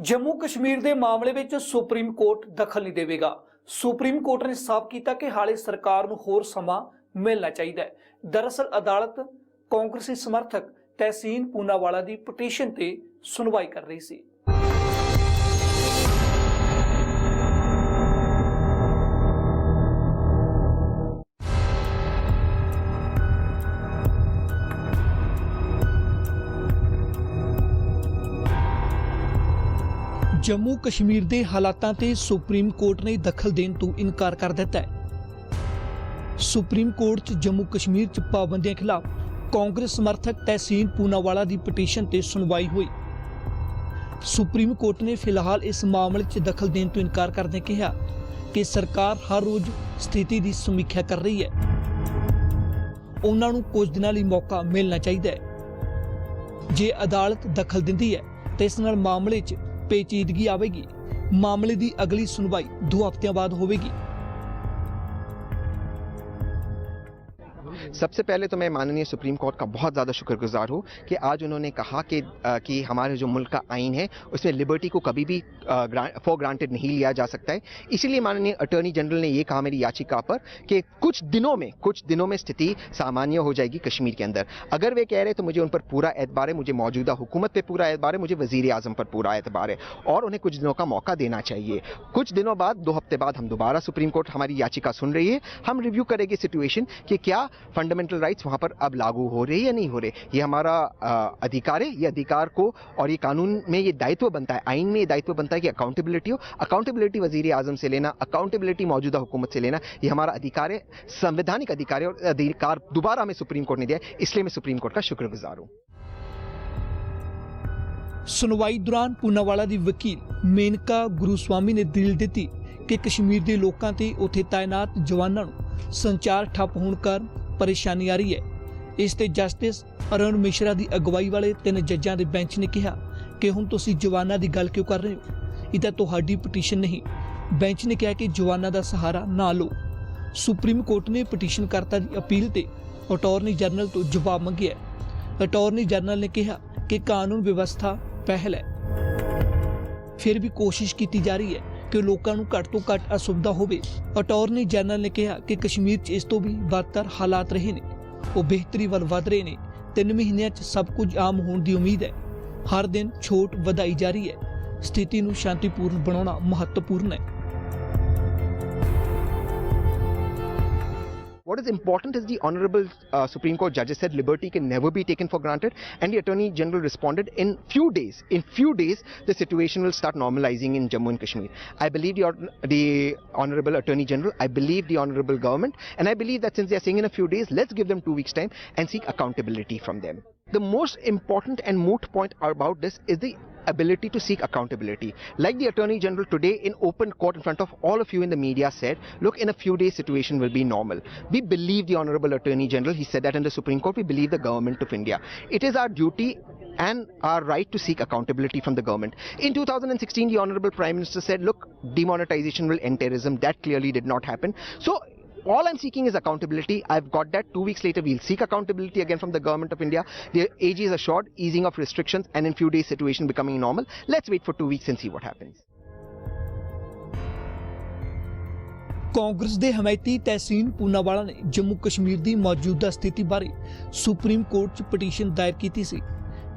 जम्मू कश्मीर के मामले में सुप्रीम कोर्ट दखल नहीं देगा। सुप्रीम कोर्ट ने साफ किया कि हाले सरकार को होर समा मिलना चाहिए। दरअसल अदालत कांग्रेसी समर्थक तहसीन पूनावाला की पटीशन ते सुनवाई कर रही सी। जम्मू कश्मीर के हालातां ते सुप्रीम कोर्ट ने दखल देने तो इनकार कर दिता है। सुप्रीम कोर्ट च जम्मू कश्मीर च पाबंदियों खिलाफ कांग्रेस समर्थक तहसीन पूनावाला की पटीशन ते सुनवाई हुई। सुप्रीम कोर्ट ने फिलहाल इस मामले च दखल देने तो इनकार करदे कहा कि सरकार हर रोज स्थिति की समीक्षा कर रही है। उन्हां नूं कुछ दिनां लई मौका मिलना चाहिए है। जे अदालत दखल दिंदी है तो इस नाल मामले च पेचीदगी आवेगी। मामले की अगली सुनवाई 2 हफ्तियां बाद होगी। सबसे पहले तो मैं माननीय सुप्रीम कोर्ट का बहुत ज़्यादा शुक्रगुजार हूँ कि आज उन्होंने कहा कि हमारे जो मुल्क का आइन है उसमें लिबर्टी को कभी भी फॉर ग्रांटेड नहीं लिया जा सकता है। इसीलिए माननीय अटॉर्नी जनरल ने ये कहा मेरी याचिका पर कि कुछ दिनों में स्थिति सामान्य हो जाएगी कश्मीर के अंदर। अगर वे कह रहे तो मुझे उन पर पूरा एतबार है, मुझे मौजूदा हुकूमत पर पूरा एतबार है, मुझे वज़ीर आज़म पर पूरा एतबार है और उन्हें कुछ दिनों का मौका देना चाहिए। कुछ दिनों बाद 2 हफ्ते बाद हम दोबारा सुप्रीम कोर्ट हमारी याचिका सुन रही है। हम रिव्यू करेंगे सिचुएशन कि क्या फंडामेंटल राइट्स वहां पर अब लागू हो रहे या नहीं हो रहे। ये हमारा अधिकार है। ये अधिकार को और ये कानून में ये दायित्व बनता है, आइन में ये दायित्व बनता है कि अकाउंटेबिलिटी हो। अकाउंटेबिलिटी वजीर आजम से लेना, अकाउंटेबिलिटी मौजूदा हुकूमत से लेना, ये हमारा अधिकार है, संवैधानिक अधिकार है और अधिकार दोबारा हमें सुप्रीम कोर्ट ने दिया है। इसलिए मैं सुप्रीम कोर्ट का शुक्रगुजार हूं। सुनवाई दौरान पूनावाला की वकील मेनका गुरुस्वामी ने दलील दी कि कश्मीर के लोगों ते उत्थे तैनात जवानों नूं संचार ठप होने कारण परेशानी आ रही है। इस ते जस्टिस अरुण मिश्रा की अगवाई वाले 3 जजां के बेंच ने कहा कि हुण तुसीं जवानां की गल क्यों कर रहे हो, इह तां तुहाडी पटीशन नहीं। बेंच ने कहा कि जवानां दा सहारा ना लो। सुप्रीम कोर्ट ने पटीशनकर्ता की अपील ते अटॉर्नी जनरल तो जवाब मंगिया। अटॉर्नी जनरल ने कहा कि कानून व्यवस्था पहल है, फिर भी कोशिश की जा रही है कि लोगों को घट तो घट असुविधा होवे। अटॉर्नी जनरल ने कहा कि कश्मीर च इस तो भी बदतर हालात रहे ने, वो बेहतरी वाल वध रहे ने। 3 महीनों च सब कुछ आम होने की उम्मीद है। हर दिन छूट वधाई जा रही है। स्थिति को शांतिपूर्ण बनाना महत्वपूर्ण है। What is important is the Honorable Supreme Court judges said liberty can never be taken for granted, and the Attorney General responded in few days. In few days, the situation will start normalizing in Jammu and Kashmir. I believe the Honorable Attorney General, I believe the Honorable Government, and I believe that since they are saying in a few days, let's give them 2 weeks time and seek accountability from them. The most important and moot point about this is the ability to seek accountability. Like the Attorney General today in open court in front of all of you in the media said, look, in a few days situation will be normal. We believe the Honorable Attorney General. He said that in the Supreme Court. We believe the government of India. It is our duty and our right to seek accountability from the government. In 2016, the Honorable Prime Minister said, look, demonetization will end terrorism. That clearly did not happen. So all I'm seeking is accountability. I've got that. 2 weeks later, we'll seek accountability again from the government of India. The AG is assured, easing of restrictions, and in few days, situation becoming normal. Let's wait for 2 weeks and see what happens. Congress के हमायती तहसीन पूनावाला ने जम्मू कश्मीर की मौजूदा स्थिति बारे supreme court च petition दायर की सी।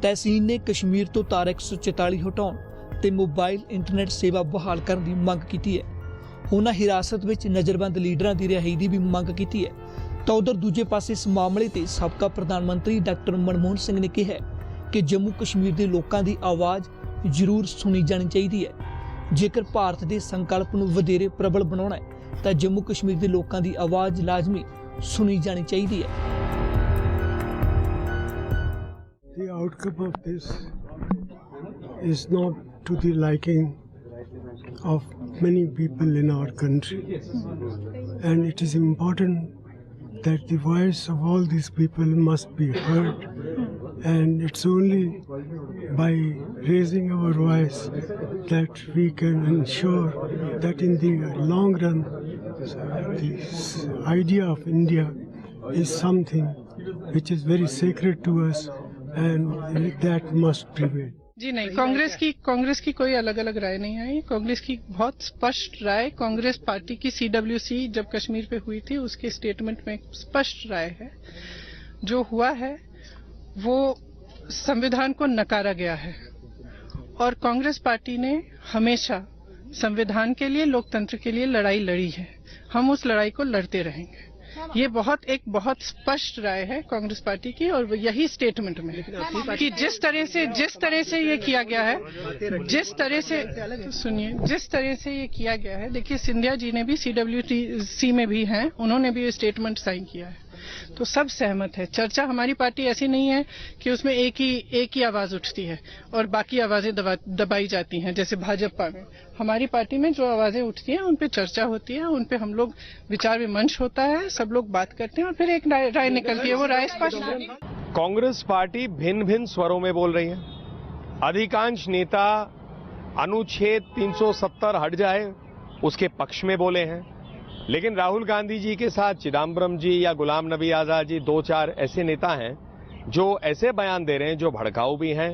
तहसीन ने कश्मीर तो धारा 144 हटाउण ते मोबाइल इंटरनेट सेवा बहाल करने की मंग की है। उन्होंने हिरासत में नज़रबंद लीडरां की रिहाई की भी मंग की है। तो उधर दूजे पासे इस मामले ते साबका प्रधानमंत्री डॉक्टर मनमोहन सिंह ने कहा कि जम्मू कश्मीर के लोगों की आवाज़ जरूर सुनी जानी चाहिए है। जेकर भारत के संकल्प को वधेरे प्रबल बनाना है तो जम्मू कश्मीर के लोगों की आवाज़ लाजमी सुनी जानी चाहिए है। The outcome of this is not to the liking of many people in our country, and it is important that the voice of all these people must be heard, and it's only by raising our voice that we can ensure that in the long run this idea of India is something which is very sacred to us and that must prevail. जी नहीं, कांग्रेस की कोई अलग अलग राय नहीं आई। कांग्रेस की बहुत स्पष्ट राय, Congress party की CWC जब कश्मीर पे हुई थी उसके स्टेटमेंट में स्पष्ट राय है, जो हुआ है वो संविधान को नकारा गया है और कांग्रेस पार्टी ने हमेशा संविधान के लिए, लोकतंत्र के लिए लड़ाई लड़ी है। हम उस लड़ाई को लड़ते रहेंगे। ये बहुत स्पष्ट राय है कांग्रेस पार्टी की और यही स्टेटमेंट में कि जिस तरह से ये किया गया है, जिस तरह से ये किया गया है, देखिए सिंधिया जी ने भी CWC में भी हैं, उन्होंने भी ये स्टेटमेंट साइन किया है, तो सब सहमत है। चर्चा हमारी पार्टी ऐसी नहीं है कि उसमें एक ही आवाज उठती है और बाकी आवाजें दबाई जाती हैं, जैसे भाजपा में। हमारी पार्टी में जो आवाजें उठती हैं उन पे चर्चा होती है, उन पे हम लोग विचार विमर्श होता है, सब लोग बात करते हैं और फिर एक राय निकलती है। वो राय स्पष्ट है। कांग्रेस पार्टी भिन्न भिन्न स्वरों में बोल रही है। अधिकांश नेता अनुच्छेद 370 हट जाए उसके पक्ष में बोले हैं, लेकिन राहुल गांधी जी के साथ चिदम्बरम जी या गुलाम नबी आजाद जी, 2-4 ऐसे नेता हैं जो ऐसे बयान दे रहे हैं जो भड़काऊ भी हैं।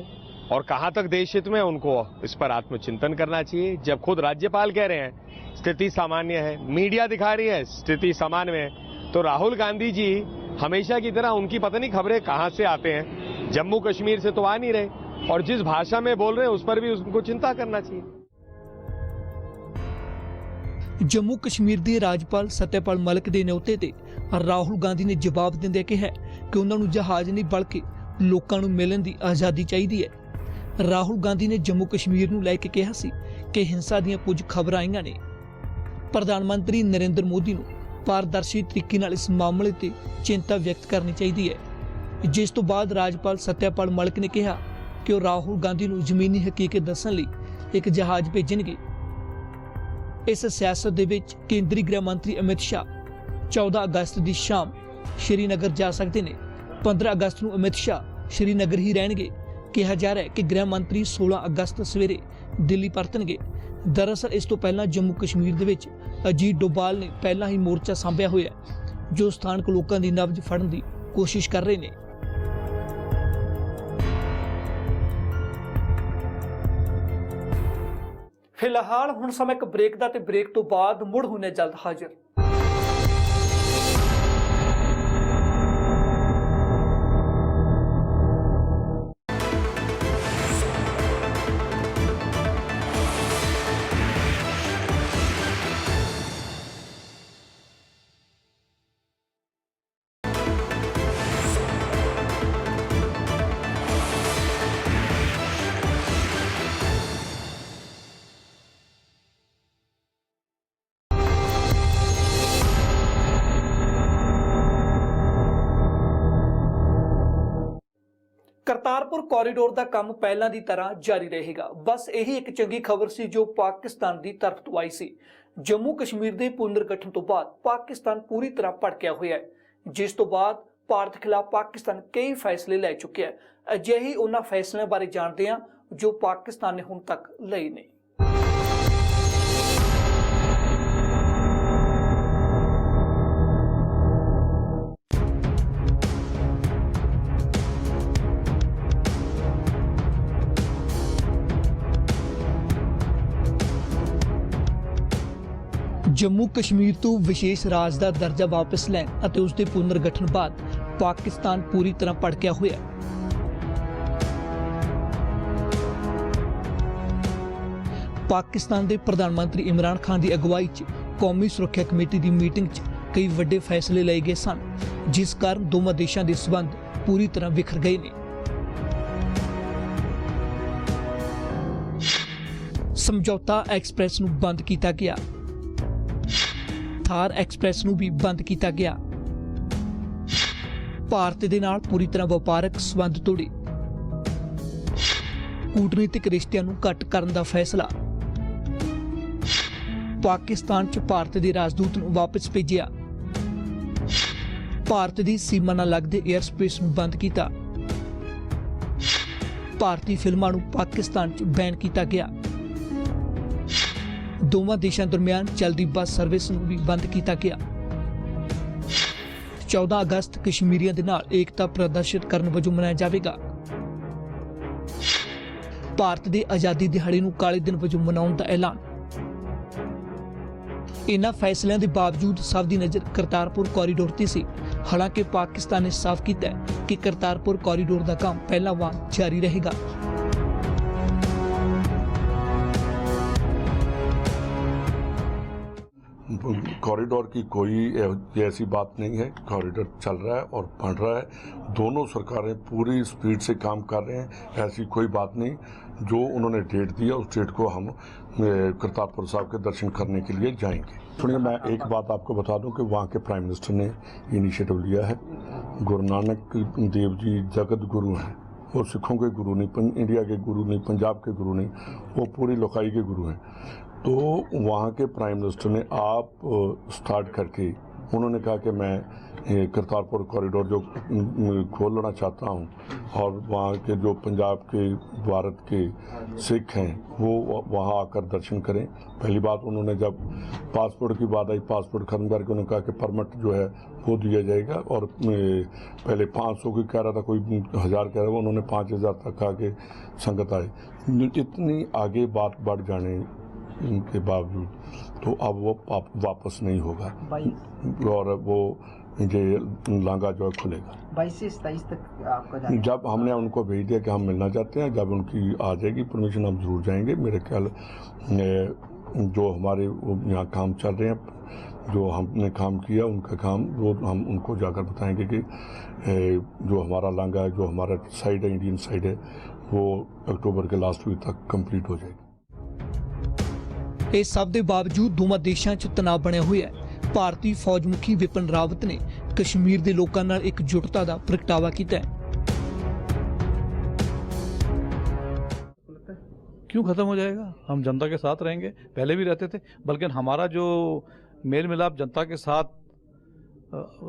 और कहां तक देश हित में, उनको इस पर आत्मचिंतन करना चाहिए। जब खुद राज्यपाल कह रहे हैं स्थिति सामान्य है, मीडिया दिखा रही है स्थिति सामान्य में, तो राहुल गांधी जी हमेशा की तरह उनकी पता नहीं खबरें कहां से आते हैं, जम्मू कश्मीर से तो आ नहीं रहे, और जिस भाषा में बोल रहे हैं उस पर भी उनको चिंता करना चाहिए। जम्मू कश्मीर ਦੇ ਰਾਜਪਾਲ ਸਤਿਆਪਾਲ ਮਲਿਕ ਦੇ ਨਿਯੁਕਤੇ ਤੇ ਰਾਹੁਲ ਗਾਂਧੀ ਨੇ ਜਵਾਬ ਦਿੰਦੇ ਕਿਹਾ ਕਿ ਉਹਨਾਂ ਨੂੰ ਜਹਾਜ਼ ਨਹੀਂ ਬਲਕਿ ਲੋਕਾਂ ਨੂੰ ਮਿਲਣ ਦੀ ਆਜ਼ਾਦੀ ਚਾਹੀਦੀ ਹੈ। ਰਾਹੁਲ ਗਾਂਧੀ ਨੇ ਜੰਮੂ ਕਸ਼ਮੀਰ ਨੂੰ ਲੈ ਕੇ ਕਿਹਾ ਸੀ ਕਿ ਹਿੰਸਾ ਦੀਆਂ ਕੁਝ ਖਬਰਾਂ ਆਈਆਂ ਨੇ। ਪ੍ਰਧਾਨ ਮੰਤਰੀ ਨਰਿੰਦਰ ਮੋਦੀ ਨੂੰ ਪਾਰਦਰਸ਼ੀ ਤਰੀਕੇ ਨਾਲ ਇਸ ਮਾਮਲੇ ਤੇ ਚਿੰਤਾ ਵਿਅਕਤ ਕਰਨੀ ਚਾਹੀਦੀ ਹੈ, ਜਿਸ ਤੋਂ ਬਾਅਦ ਰਾਜਪਾਲ ਸਤਿਆਪਾਲ ਮਲਿਕ ਨੇ ਕਿਹਾ ਕਿ ਉਹ ਰਾਹੁਲ ਗਾਂਧੀ ਨੂੰ ਜ਼ਮੀਨੀ ਹਕੀਕਤ ਦੱਸਣ ਲਈ ਇੱਕ ਜਹਾਜ਼ ਭੇਜਣਗੇ। इस सियासत दे विच केंद्रीय गृह मंत्री अमित शाह 14 अगस्त की शाम श्रीनगर जा सकते हैं। 15 अगस्त को अमित शाह श्रीनगर ही रहणगे। कहा जा रहा है कि गृह मंत्री 16 अगस्त सवेरे दिल्ली परतणगे। दरअसल इस तो पहला जम्मू कश्मीर दे विच अजीत डोभाल ने पहला ही मोर्चा सांभिया होया, जो स्थानक लोगों की नब्ज फड़न की कोशिश कर रहे हैं। फिलहाल हुण समय एक ब्रेक दा ते ब्रेक तो बाद मुड़ होने जल्द हाजिर। करतारपुर कॉरीडोर का काम पहला की तरह जारी रहेगा। बस यही एक चंगी खबर सी जो पाकिस्तान की तरफ तो आई सी। जम्मू कश्मीर के पुनर्गठन तो बाद पाकिस्तान पूरी तरह भड़किया हुआ है, जिस तो बाद भारत खिलाफ पाकिस्तान कई फैसले ले चुके हैं। अजिहे उन्होंने फैसलों बारे जानते हैं जो पाकिस्तान ने हुण तक लिए ने। जम्मू कश्मीर तो विशेष राज का दर्जा वापस लैन और उसके पुनर्गठन बाद पाकिस्तान पूरी तरह भड़किया हुआ है। पाकिस्तान के प्रधानमंत्री इमरान खान की अगवाई च कौमी सुरक्षा कमेटी की मीटिंग च कई वड्डे फैसले लिए गए सन, जिस कारण दोवां देशों के संबंध पूरी तरह बिखर गए ने। समझौता एक्सप्रैस नूं बंद किया गया, थार एक्सप्रैस नूं भी बंद किया गया। भारत दे नाल पूरी तरह व्यापारक संबंध तोड़े, कूटनीतिक रिश्तिਆਂ ਨੂੰ ਘੱਟ ਕਰਨ ਦਾ फैसला। पाकिस्तान च भारत के राजदूत ਨੂੰ वापस भेजिया। भारत की सीमा नाल लगदे एयर स्पेस ਨੂੰ बंद किया। भारतीय फिल्मां ਨੂੰ पाकिस्तान च बैन किया गया। दोवां देशों दरमियान चलती बस सर्विस नूं भी बंद किया गया। 14 अगस्त कश्मीरियों के नाल एकता प्रदर्शित करने वजों मनाया जाएगा। ਭਾਰਤ ਦੇ ਆਜ਼ਾਦੀ ਦਿਹਾੜੇ ਨੂੰ ਕਾਲੇ ਦਿਨ ਵਜੋਂ ਮਨਾਉਣ ਦਾ ਐਲਾਨ। ਇਨ੍ਹਾਂ ਫੈਸਲਿਆਂ ਦੇ ਬਾਵਜੂਦ ਸਭ ਦੀ ਨਜ਼ਰ ਕਰਤਾਰਪੁਰ ਕੋਰੀਡੋਰ ਤੇ ਸੀ। ਹਾਲਾਂਕਿ ਪਾਕਿਸਤਾਨ ਨੇ ਸਾਫ਼ ਕੀਤਾ ਹੈ ਕਿ ਕਰਤਾਰਪੁਰ ਕੋਰੀਡੋਰ ਦਾ ਕੰਮ ਪਹਿਲਾਂ ਵਾਂਗ ਜਾਰੀ ਰਹੇਗਾ। कॉरिडोर की कोई ऐसी बात नहीं है। कॉरिडोर चल रहा है और बन रहा है। दोनों सरकारें पूरी स्पीड से काम कर रहे हैं। ऐसी कोई बात नहीं। जो उन्होंने डेट दिया उस डेट को हम करतारपुर साहब के दर्शन करने के लिए जाएंगे। सुनिए, मैं एक बात आपको बता दूं कि वहाँ के प्राइम मिनिस्टर ने इनिशिएटिव लिया है। गुरु नानक देव जी जगत गुरु हैं। वो सिखों के गुरु नहीं, इंडिया के गुरु नहीं, पंजाब के गुरु नहीं, वो पूरी लोकाई के गुरु हैं। तो वहाँ के प्राइम मिनिस्टर ने आप स्टार्ट करके उन्होंने कहा कि मैं करतारपुर कॉरिडोर जो खोलना चाहता हूँ और वहाँ के जो पंजाब के भारत के सिख हैं वो वहाँ आकर दर्शन करें। पहली बात उन्होंने जब पासपोर्ट की बात आई, पासपोर्ट खत्म करके उन्होंने कहा कि परमिट जो है वो दिया जाएगा और पहले 500 की कह रहा था, कोई 1000 कह रहा था, उन्होंने 5000 तक कहा कि संगत आए। इतनी आगे बात बढ़ जाने के बावजूद तो अब वो वापस नहीं होगा और वो ये लांगा जो है खुलेगा 22 से 27 तक आपका जब हमने उनको भेज दिया कि हम मिलना चाहते हैं, जब उनकी आ जाएगी परमिशन हम जरूर जाएंगे। मेरे ख्याल जो हमारे यहाँ काम चल रहे हैं, जो हमने काम किया उनका काम वो हम उनको जाकर बताएंगे कि जो हमारा लांगा है, जो हमारा साइड है, इंडियन साइड है, वो अक्टूबर के लास्ट वीक तक कंप्लीट हो जाएगी। इस सब के बावजूद दोवां देशों च तनाव बनया हुआ है। भारतीय फौज मुखी विपिन रावत ने कश्मीर के लोगों नाल एकजुटता का प्रगटावा किया है। क्यों खत्म हो जाएगा? हम जनता के साथ रहेंगे, पहले भी रहते थे, बल्कि हमारा जो मेल मिलाप जनता के साथ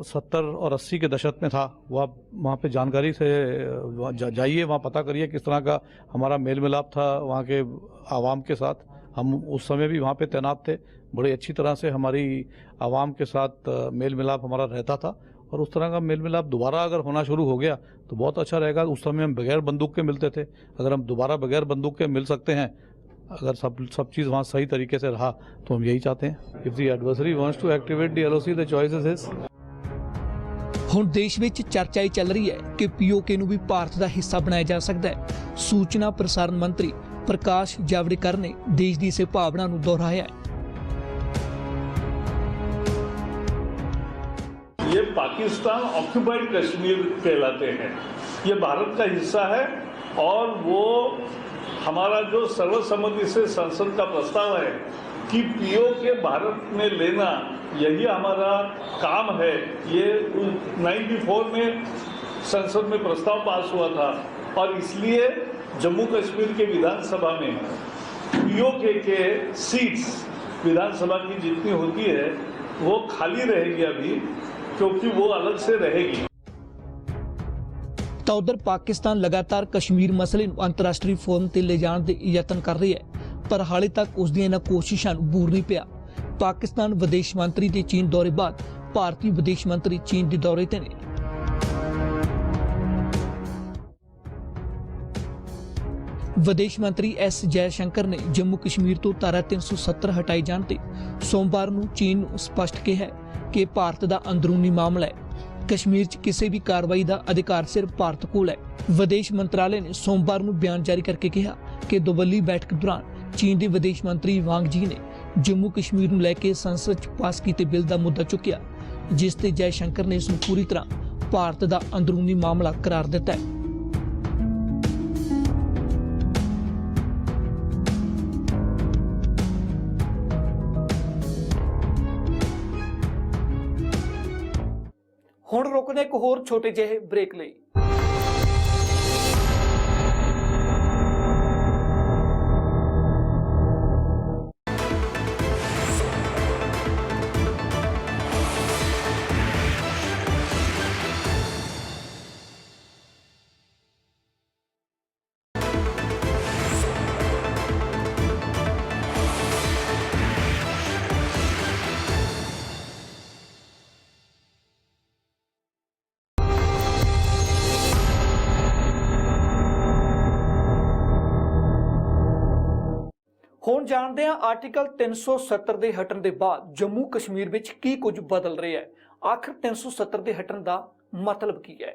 70 और 80 के दशक में था, वो आप वहाँ पे जानकारी से जाइए, वहाँ पता करिए किस तरह का हमारा मेल मिलाप था वहाँ के आवाम के साथ। हम उस समय भी वहाँ पे तैनात थे, बड़ी अच्छी तरह से हमारी आवाम के साथ मेल मिलाप हमारा रहता था और उस तरह का मेल मिलाप दोबारा अगर होना शुरू हो गया तो बहुत अच्छा रहेगा। उस समय हम बगैर बंदूक के मिलते थे, अगर हम दोबारा बगैर बंदूक के मिल सकते हैं, अगर सब चीज़ वहाँ सही तरीके से रहा तो हम यही चाहते हैं। If the adversary wants to activate the LOC, the choice is his. ਹੁਣ देश ਵਿੱਚ ਚਰਚਾ ਹੀ ਚੱਲ ਰਹੀ ਹੈ ਕਿ POK ਨੂੰ ਵੀ ਭਾਰਤ ਦਾ ਹਿੱਸਾ ਬਣਾਇਆ ਜਾ ਸਕਦਾ ਹੈ। सूचना प्रसारण मंत्री प्रकाश जावड़ेकर ने देश की इस भावना को दोहराया है। ये पाकिस्तान ऑक्यूपाइड कश्मीर कहलाते हैं, ये भारत का हिस्सा है और वो हमारा जो सर्वसम्मति से संसद का प्रस्ताव है कि POK भारत में लेना, यही हमारा काम है। ये 94 में संसद में प्रस्ताव पास हुआ था और इसलिए जम्मू कश्मीर के विधानसभा में POK के सीट्स विधानसभा की जितनी होती है वो खाली रहेगी अभी, क्योंकि वो अलग से रहेगी। तो उधर पाकिस्तान लगातार कश्मीर मसले ਨੂੰ अंतरराष्ट्रीय फोरम ਤੇ ले जाने ਦੇ ਯਤਨ कर रही है, पर हाले तक ਉਸ ਦੀਆਂ ਇਹਨਾਂ ਕੋਸ਼ਿਸ਼ਾਂ ਨੂੰ ਬੂਰ ਨਹੀਂ ਪਿਆ। पाकिस्तान विदेश मंत्री के चीन दौरे बाद भारतीय विदेश मंत्री चीन के दौरे ते ने। विदेश मंत्री S जयशंकर ने जम्मू कश्मीर तो धारा 370 हटाए जाने ते सोमवार ਨੂੰ चीन ਨੂੰ स्पष्ट किया कि भारत का अंदरूनी मामला है, कश्मीर च किसी भी कार्रवाई का अधिकार सिर्फ भारत कोल है। विदेश मंत्रालय ने सोमवार ਨੂੰ बयान जारी करके कहा कि दोवली बैठक दौरान चीन के विदेश मंत्री वांग जी ने जम्मू कश्मीर ਨੂੰ ਲੈ ਕੇ संसद च पास किए बिल का मुद्दा चुकिया, जिस ते जयशंकर ने इसनूं पूरी तरह भारत का अंदरूनी मामला करार दिता है। हुण रुकने एक होर छोटे जिहे ब्रेक लई। ਹੁਣ ਜਾਣਦੇ ਹਾਂ ਆਰਟੀਕਲ 370 ਦੇ ਹਟਣ ਦੇ ਬਾਅਦ ਜੰਮੂ ਕਸ਼ਮੀਰ ਵਿੱਚ ਕੀ ਕੁਝ ਬਦਲ ਰਿਹਾ ਹੈ। ਆਖਰ 370 ਦੇ ਹਟਣ ਦਾ ਮਤਲਬ ਕੀ ਹੈ।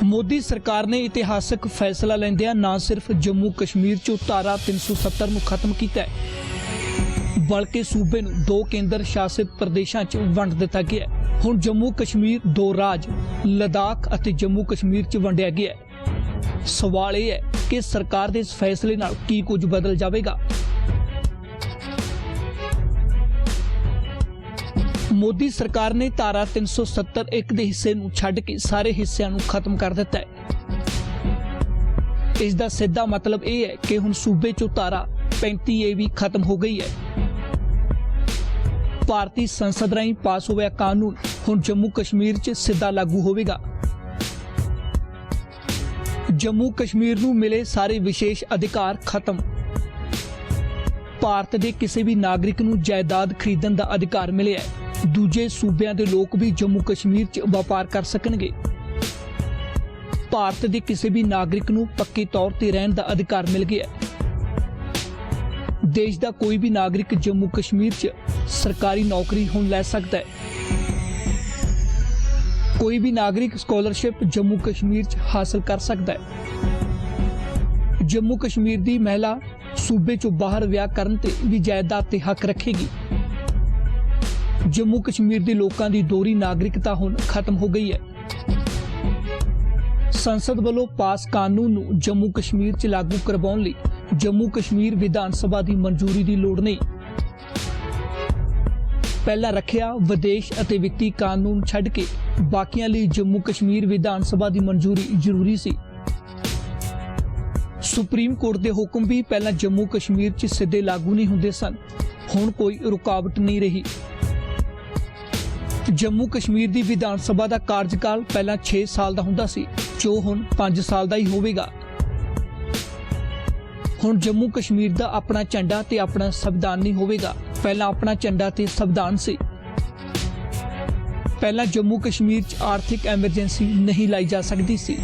ਮੋਦੀ ਸਰਕਾਰ ਨੇ ਇਤਿਹਾਸਕ ਫੈਸਲਾ ਲੈਂਦਿਆਂ ਨਾ ਸਿਰਫ ਜੰਮੂ ਕਸ਼ਮੀਰ 'ਚੋਂ ਧਾਰਾ 370 ਨੂੰ ਖਤਮ ਕੀਤਾ ਹੈ, ਬਲਕਿ ਸੂਬੇ ਨੂੰ 2 ਕੇਂਦਰ ਸ਼ਾਸਿਤ ਪ੍ਰਦੇਸ਼ਾਂ 'ਚ ਵੰਡ ਦਿੱਤਾ ਗਿਆ ਹੈ। ਹੁਣ ਜੰਮੂ ਕਸ਼ਮੀਰ 2 ਰਾਜ ਲਦਾਖ ਅਤੇ ਜੰਮੂ ਕਸ਼ਮੀਰ 'ਚ ਵੰਡਿਆ ਗਿਆ ਹੈ। ਸਵਾਲ ਇਹ ਹੈ ਕਿ ਸਰਕਾਰ ਦੇ ਇਸ ਫੈਸਲੇ ਨਾਲ ਕੀ ਕੁਝ ਬਦਲ ਜਾਵੇਗਾ। ਮੋਦੀ ਸਰਕਾਰ ਨੇ ਧਾਰਾ 370 ਇੱਕ ਦੇ ਹਿੱਸੇ ਨੂੰ ਛੱਡ ਕੇ ਸਾਰੇ ਹਿੱਸਿਆਂ ਨੂੰ ਖਤਮ ਕਰ ਦਿੱਤਾ ਹੈ। ਇਸ ਦਾ ਸਿੱਧਾ ਮਤਲਬ ਇਹ ਹੈ ਕਿ ਹੁਣ ਸੂਬੇ 'ਚੋਂ ਧਾਰਾ 35A ਵੀ ਖਤਮ ਹੋ ਗਈ ਹੈ। ਭਾਰਤੀ ਸੰਸਦ ਰਾਹੀਂ ਪਾਸ ਹੋਇਆ ਕਾਨੂੰਨ ਹੁਣ ਜੰਮੂ ਕਸ਼ਮੀਰ 'ਚ ਸਿੱਧਾ ਲਾਗੂ ਹੋਵੇਗਾ। ਜੰਮੂ ਕਸ਼ਮੀਰ ਨੂੰ ਮਿਲੇ ਸਾਰੇ ਵਿਸ਼ੇਸ਼ ਅਧਿਕਾਰ ਖਤਮ। ਭਾਰਤ ਦੇ ਕਿਸੇ ਵੀ ਨਾਗਰਿਕ ਨੂੰ ਜਾਇਦਾਦ ਖਰੀਦਣ ਦਾ ਅਧਿਕਾਰ ਮਿਲਿਆ ਹੈ। ਦੂਜੇ ਸੂਬਿਆਂ ਦੇ ਲੋਕ ਵੀ ਜੰਮੂ ਕਸ਼ਮੀਰ 'ਚ ਵਪਾਰ ਕਰ ਸਕਣਗੇ। ਭਾਰਤ ਦੇ ਕਿਸੇ ਵੀ ਨਾਗਰਿਕ ਨੂੰ ਪੱਕੇ ਤੌਰ ਤੇ ਰਹਿਣ ਦਾ ਅਧਿਕਾਰ ਮਿਲ ਗਿਆ ਹੈ। ਦੇਸ਼ ਦਾ ਕੋਈ ਵੀ ਨਾਗਰਿਕ ਜੰਮੂ ਕਸ਼ਮੀਰ 'ਚ ਸਰਕਾਰੀ ਨੌਕਰੀ ਹੁਣ ਲੈ ਸਕਦਾ ਹੈ। ਕੋਈ ਵੀ ਨਾਗਰਿਕ ਸਕਾਲਰਸ਼ਿਪ ਜੰਮੂ ਕਸ਼ਮੀਰ 'ਚ ਹਾਸਲ ਕਰ ਸਕਦਾ ਹੈ। ਜੰਮੂ ਕਸ਼ਮੀਰ ਦੀ ਮਹਿਲਾ ਸੂਬੇ 'ਚੋਂ ਬਾਹਰ ਵਿਆਹ ਕਰਨ ਤੇ ਵੀ ਜਾਇਦਾਦ ਤੇ ਹੱਕ ਰੱਖੇਗੀ। ਜੰਮੂ ਕਸ਼ਮੀਰ ਦੇ ਲੋਕਾਂ ਦੀ ਦੋਹਰੀ ਨਾਗਰਿਕਤਾ ਹੁਣ ਖਤਮ ਹੋ ਗਈ ਹੈ। ਸੰਸਦ ਵੱਲੋਂ ਪਾਸ ਕਾਨੂੰਨ ਨੂੰ ਜੰਮੂ ਕਸ਼ਮੀਰ 'ਚ ਲਾਗੂ ਕਰਵਾਉਣ ਲਈ ਜੰਮੂ ਕਸ਼ਮੀਰ ਵਿਧਾਨ ਸਭਾ ਦੀ ਮਨਜ਼ੂਰੀ ਦੀ ਲੋੜ ਨਹੀਂ। ਪਹਿਲਾਂ ਰੱਖਿਆ ਵਿਦੇਸ਼ ਅਤੇ ਵਿੱਤੀ ਕਾਨੂੰਨ ਛੱਡ ਕੇ ਬਾਕੀਆਂ ਲਈ ਜੰਮੂ ਕਸ਼ਮੀਰ ਵਿਧਾਨ ਸਭਾ ਦੀ ਮਨਜ਼ੂਰੀ ਜ਼ਰੂਰੀ ਸੀ। ਸੁਪਰੀਮ ਕੋਰਟ ਦੇ ਹੁਕਮ ਵੀ ਪਹਿਲਾਂ ਜੰਮੂ ਕਸ਼ਮੀਰ 'ਚ ਸਿੱਧੇ ਲਾਗੂ ਨਹੀਂ ਹੁੰਦੇ ਸਨ। ਹੁਣ ਕੋਈ ਰੁਕਾਵਟ ਨਹੀਂ ਰਹੀ। ਜੰਮੂ ਕਸ਼ਮੀਰ ਦੀ ਵਿਧਾਨ ਸਭਾ ਦਾ ਕਾਰਜਕਾਲ ਪਹਿਲਾਂ 6 ਸਾਲ ਦਾ ਹੁੰਦਾ ਸੀ, ਜੋ ਹੁਣ 5 ਸਾਲ ਦਾ ਹੀ ਹੋਵੇਗਾ। ਹੁਣ ਜੰਮੂ ਕਸ਼ਮੀਰ ਦਾ ਆਪਣਾ ਝੰਡਾ ਤੇ ਆਪਣਾ ਸੰਵਿਧਾਨ ਨਹੀਂ ਹੋਵੇਗਾ। ਪਹਿਲਾਂ ਆਪਣਾ ਝੰਡਾ ਤੇ ਸੰਵਿਧਾਨ ਸੀ। ਪਹਿਲਾਂ ਜੰਮੂ ਕਸ਼ਮੀਰ 'ਚ ਆਰਥਿਕ ਐਮਰਜੈਂਸੀ ਨਹੀਂ ਲਾਈ ਜਾ ਸਕਦੀ ਸੀ।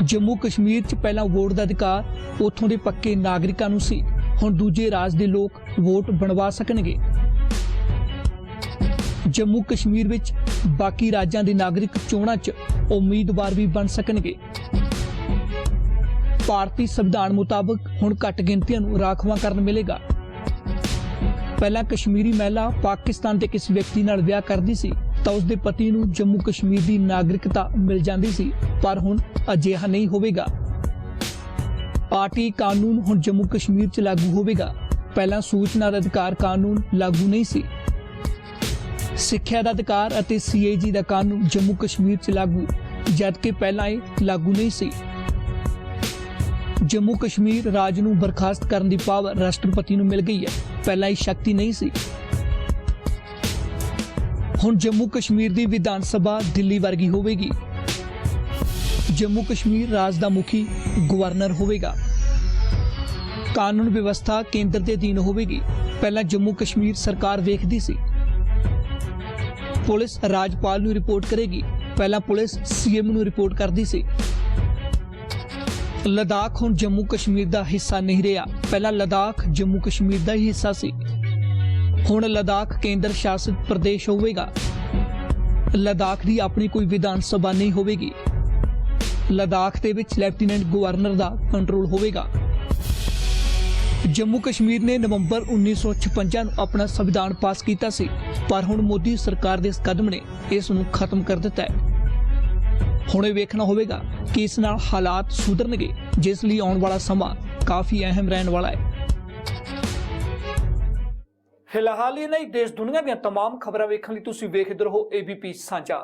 ਜੰਮੂ ਕਸ਼ਮੀਰ 'ਚ ਪਹਿਲਾਂ ਵੋਟ ਦਾ ਅਧਿਕਾਰ ਉੱਥੋਂ ਦੇ ਪੱਕੇ ਨਾਗਰਿਕਾਂ ਨੂੰ ਸੀ। ਹੁਣ ਦੂਜੇ ਰਾਜ ਦੇ ਲੋਕ ਵੋਟ ਬਣਵਾ ਸਕਣਗੇ। ਜੰਮੂ ਕਸ਼ਮੀਰ ਵਿੱਚ ਬਾਕੀ ਰਾਜਾਂ ਦੇ ਨਾਗਰਿਕ ਚੋਣਾਂ 'ਚ ਉਮੀਦਵਾਰ ਵੀ ਬਣ ਸਕਣਗੇ। ਭਾਰਤੀ ਸੰਵਿਧਾਨ ਮੁਤਾਬਕ ਹੁਣ ਘੱਟ ਗਿਣਤੀਆਂ ਨੂੰ ਰਾਖਵਾਂਕਰਨ ਮਿਲੇਗਾ। ਪਹਿਲਾਂ ਕਸ਼ਮੀਰੀ ਮਹਿਲਾ ਪਾਕਿਸਤਾਨ ਦੇ ਕਿਸੇ ਵਿਅਕਤੀ ਨਾਲ ਵਿਆਹ ਕਰਦੀ ਸੀ ਤਾਂ ਉਸ ਦੇ ਪਤੀ ਨੂੰ ਜੰਮੂ ਕਸ਼ਮੀਰ ਦੀ ਨਾਗਰਿਕਤਾ ਮਿਲ ਜਾਂਦੀ ਸੀ, ਪਰ ਹੁਣ ਅਜਿਹਾ ਨਹੀਂ ਹੋਵੇਗਾ। ਆਰਟੀ ਕਾਨੂੰਨ ਹੁਣ ਜੰਮੂ ਕਸ਼ਮੀਰ 'ਚ ਲਾਗੂ ਹੋਵੇਗਾ। ਪਹਿਲਾਂ ਸੂਚਨਾ ਦਾ ਅਧਿਕਾਰ ਕਾਨੂੰਨ ਲਾਗੂ ਨਹੀਂ ਸੀ। ਸਿੱਖਿਆ ਦਾ ਅਧਿਕਾਰ ਅਤੇ CAG ਦਾ ਕਾਨੂੰਨ ਜੰਮੂ ਕਸ਼ਮੀਰ 'ਚ ਲਾਗੂ, ਜਦਕਿ ਪਹਿਲਾਂ ਇਹ ਲਾਗੂ ਨਹੀਂ ਸੀ। ਜੰਮੂ ਕਸ਼ਮੀਰ ਰਾਜ ਨੂੰ ਬਰਖਾਸਤ ਕਰਨ ਦੀ ਪਾਵਰ ਰਾਸ਼ਟਰਪਤੀ ਨੂੰ ਮਿਲ ਗਈ ਹੈ। ਪਹਿਲਾਂ ਇਹ ਸ਼ਕਤੀ ਨਹੀਂ ਸੀ। ਹੁਣ ਜੰਮੂ ਕਸ਼ਮੀਰ ਦੀ ਵਿਧਾਨ ਸਭਾ ਦਿੱਲੀ ਵਰਗੀ ਹੋਵੇਗੀ। ਜੰਮੂ ਕਸ਼ਮੀਰ ਰਾਜ ਦਾ ਮੁਖੀ ਗਵਰਨਰ ਹੋਵੇਗਾ। ਕਾਨੂੰਨ ਵਿਵਸਥਾ ਕੇਂਦਰ ਦੇ ਅਧੀਨ ਹੋਵੇਗੀ। ਪਹਿਲਾਂ ਜੰਮੂ ਕਸ਼ਮੀਰ ਸਰਕਾਰ ਵੇਖਦੀ ਸੀ। ਪੁਲਿਸ ਰਾਜਪਾਲ ਨੂੰ ਰਿਪੋਰਟ ਕਰੇਗੀ। ਪਹਿਲਾਂ ਪੁਲਿਸ CM ਨੂੰ ਰਿਪੋਰਟ ਕਰਦੀ ਸੀ। ਲਦਾਖ ਹੁਣ ਜੰਮੂ ਕਸ਼ਮੀਰ ਦਾ ਹਿੱਸਾ ਨਹੀਂ ਰਿਹਾ। ਪਹਿਲਾਂ ਲਦਾਖ ਜੰਮੂ ਕਸ਼ਮੀਰ ਦਾ ਹੀ ਹਿੱਸਾ ਸੀ। ਹੁਣ ਲਦਾਖ ਕੇਂਦਰ ਸ਼ਾਸਿਤ ਪ੍ਰਦੇਸ਼ ਹੋਵੇਗਾ। ਲਦਾਖ ਦੀ ਆਪਣੀ ਕੋਈ ਵਿਧਾਨ ਸਭਾ ਨਹੀਂ ਹੋਵੇਗੀ। ਲਦਾਖ ਦੇ ਵਿੱਚ ਲੈਫਟੀਨੈਂਟ ਗਵਰਨਰ ਦਾ ਕੰਟਰੋਲ ਹੋਵੇਗਾ। ਜੰਮੂ ਕਸ਼ਮੀਰ ਨੇ ਨਵੰਬਰ 1956 ਨੂੰ ਆਪਣਾ ਸੰਵਿਧਾਨ ਪਾਸ ਕੀਤਾ ਸੀ, ਪਰ ਹੁਣ ਮੋਦੀ ਸਰਕਾਰ ਦੇ ਇਸ ਕਦਮ ਨੇ ਇਸ ਨੂੰ ਖਤਮ ਕਰ ਦਿੱਤਾ ਹੈ। ਹੁਣ ਇਹ ਵੇਖਣਾ ਹੋਵੇਗਾ ਕਿ ਇਸ ਨਾਲ ਹਾਲਾਤ ਸੁਧਰਨਗੇ, ਜਿਸ ਲਈ ਆਉਣ ਵਾਲਾ ਸਮਾਂ ਕਾਫੀ ਅਹਿਮ ਰਹਿਣ ਵਾਲਾ ਹੈ। ਫਿਲਹਾਲ ਇਹ ਨਹੀਂ, ਦੇਸ਼ ਦੁਨੀਆ ਦੀਆਂ तमाम ਖਬਰਾਂ ਵੇਖਣ ਲਈ ਤੁਸੀਂ ਵੇਖਦੇ ਰਹੋ ABP ਸਾਂਝਾ।